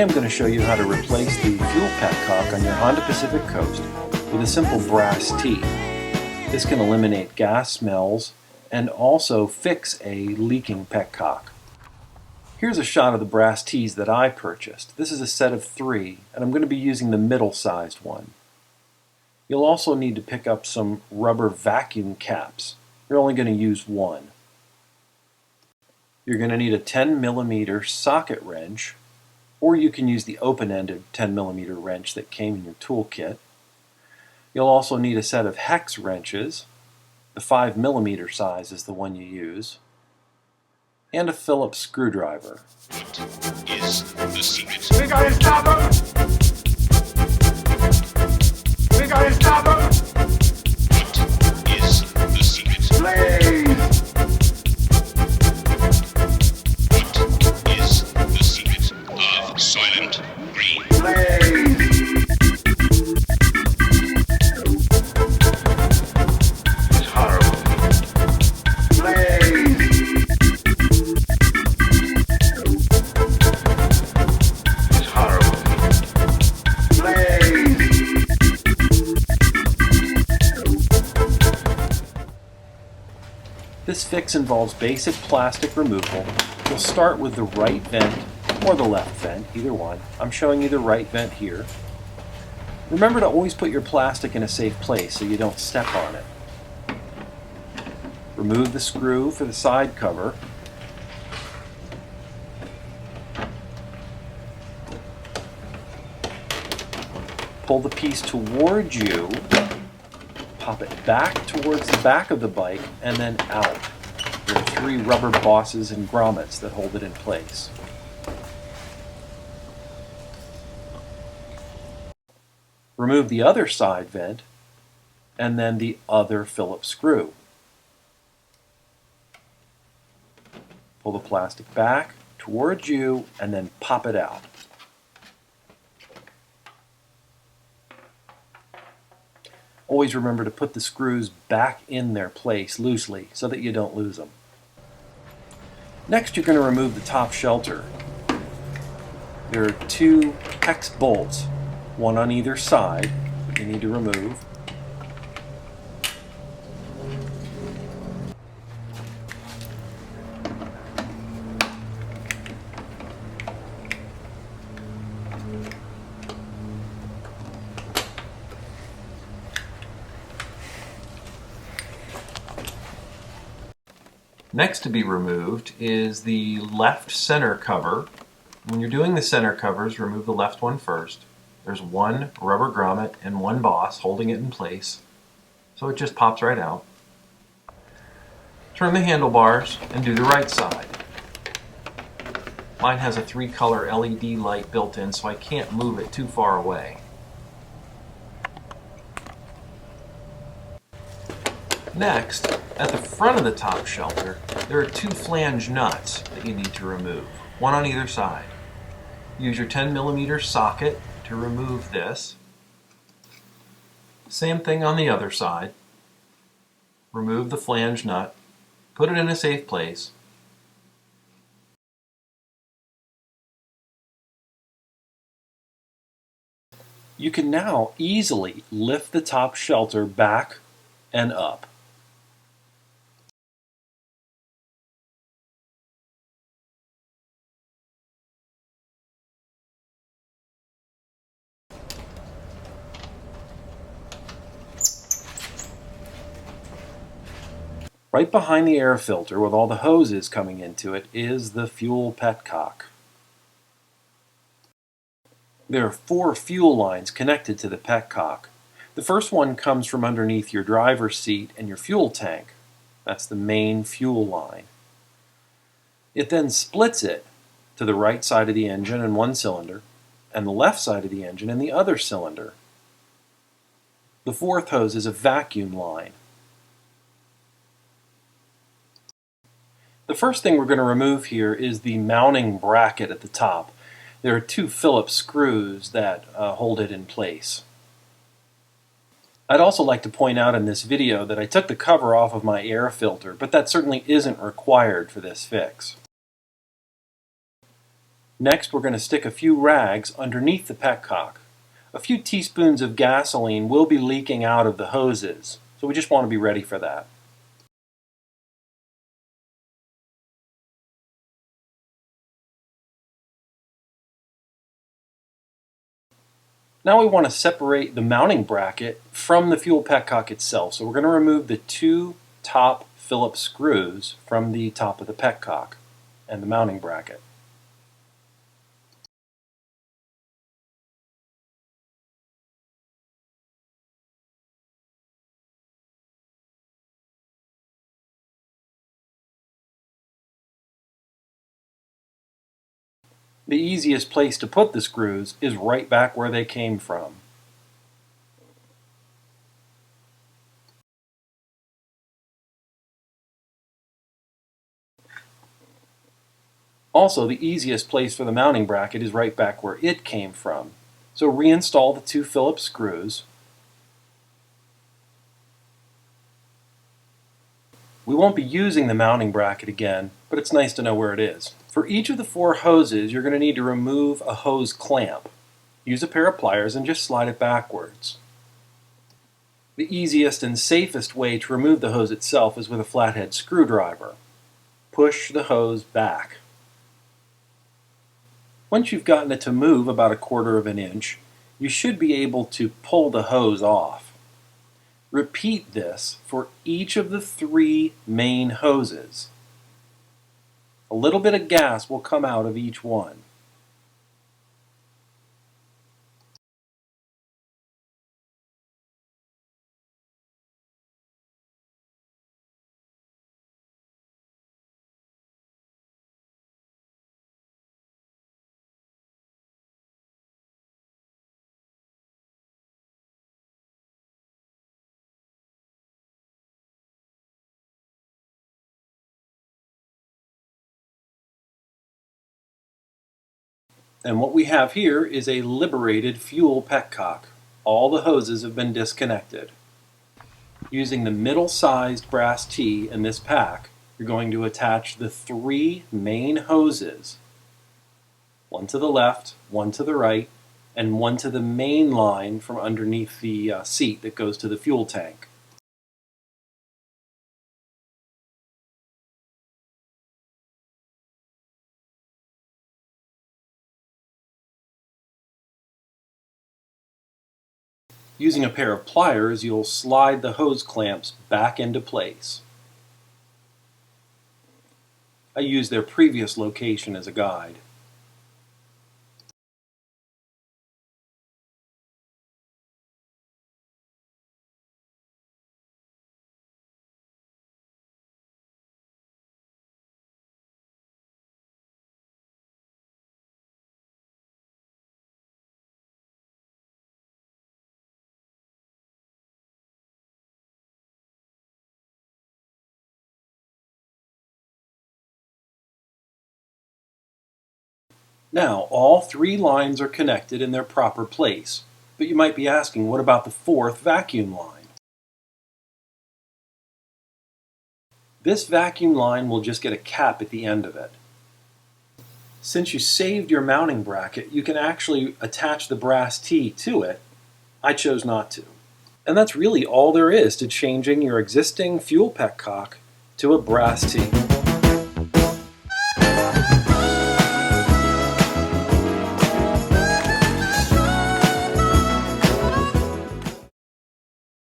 Today I'm going to show you how to replace the fuel petcock on your Honda Pacific Coast with a simple brass tee. This can eliminate gas smells and also fix a leaking petcock. Here's a shot of the brass tees that I purchased. This is a set of 3, and I'm going to be using the middle-sized one. You'll also need to pick up some rubber vacuum caps. You're only going to use one. You're going to need a 10mm socket wrench, or you can use the open-ended 10mm wrench that came in your toolkit. You'll also need a set of hex wrenches. The 5mm size is the one you use. And a Phillips screwdriver. What is the secret? We got his number! We got his number! What is the secret? Please! What is the secret of Soylent Green? Please! It's horrible. Please! It's horrible. Please! This fix involves basic plastic removal. You'll start with the right vent or the left vent, either one. I'm showing you the right vent here. Remember to always put your plastic in a safe place so you don't step on it. Remove the screw for the side cover. Pull the piece towards you, pop it back towards the back of the bike, and then out. There are 3 rubber bosses and grommets that hold it in place. Remove the other side vent, and then the other Phillips screw. Pull the plastic back towards you, and then pop it out. Always remember to put the screws back in their place loosely so that you don't lose them. Next, you're going to remove the top shelter. There are 2 hex bolts, one on either side, that you need to remove. Next to be removed is the left center cover. When you're doing the center covers, remove the left one first. There's 1 rubber grommet and 1 boss holding it in place, so it just pops right out. Turn the handlebars and do the right side. Mine has a 3-color LED light built in, so I can't move it too far away. Next, at the front of the top shelter, there are 2 flange nuts that you need to remove, one on either side. Use your 10mm socket to remove this. Same thing on the other side. Remove the flange nut, put it in a safe place. You can now easily lift the top shelter back and up. Right behind the air filter with all the hoses coming into it is the fuel petcock. There are 4 fuel lines connected to the petcock. The first one comes from underneath your driver's seat and your fuel tank. That's the main fuel line. It then splits it to the right side of the engine in one cylinder and the left side of the engine in the other cylinder. The 4th hose is a vacuum line. The first thing we're going to remove here is the mounting bracket at the top. There are 2 Phillips screws that hold it in place. I'd also like to point out in this video that I took the cover off of my air filter, but that certainly isn't required for this fix. Next, we're going to stick a few rags underneath the petcock. A few teaspoons of gasoline will be leaking out of the hoses, so we just want to be ready for that. Now we want to separate the mounting bracket from the fuel petcock itself, so we're going to remove the two top Phillips screws from the top of the petcock and the mounting bracket. The easiest place to put the screws is right back where they came from. Also, the easiest place for the mounting bracket is right back where it came from. So reinstall the two Phillips screws. We won't be using the mounting bracket again, but it's nice to know where it is. For each of the four hoses, you're going to need to remove a hose clamp. Use a pair of pliers and just slide it backwards. The easiest and safest way to remove the hose itself is with a flathead screwdriver. Push the hose back. Once you've gotten it to move about 1/4 of an inch, you should be able to pull the hose off. Repeat this for each of the 3 main hoses. A little bit of gas will come out of each one. And what we have here is a liberated fuel petcock. All the hoses have been disconnected. Using the middle-sized brass T in this pack, you're going to attach the 3 main hoses, one to the left, one to the right, and one to the main line from underneath the seat that goes to the fuel tank. Using a pair of pliers, you'll slide the hose clamps back into place. I used their previous location as a guide. Now, all 3 lines are connected in their proper place, but you might be asking, what about the 4th vacuum line? This vacuum line will just get a cap at the end of it. Since you saved your mounting bracket, you can actually attach the brass T to it. I chose not to. And that's really all there is to changing your existing fuel petcock to a brass T.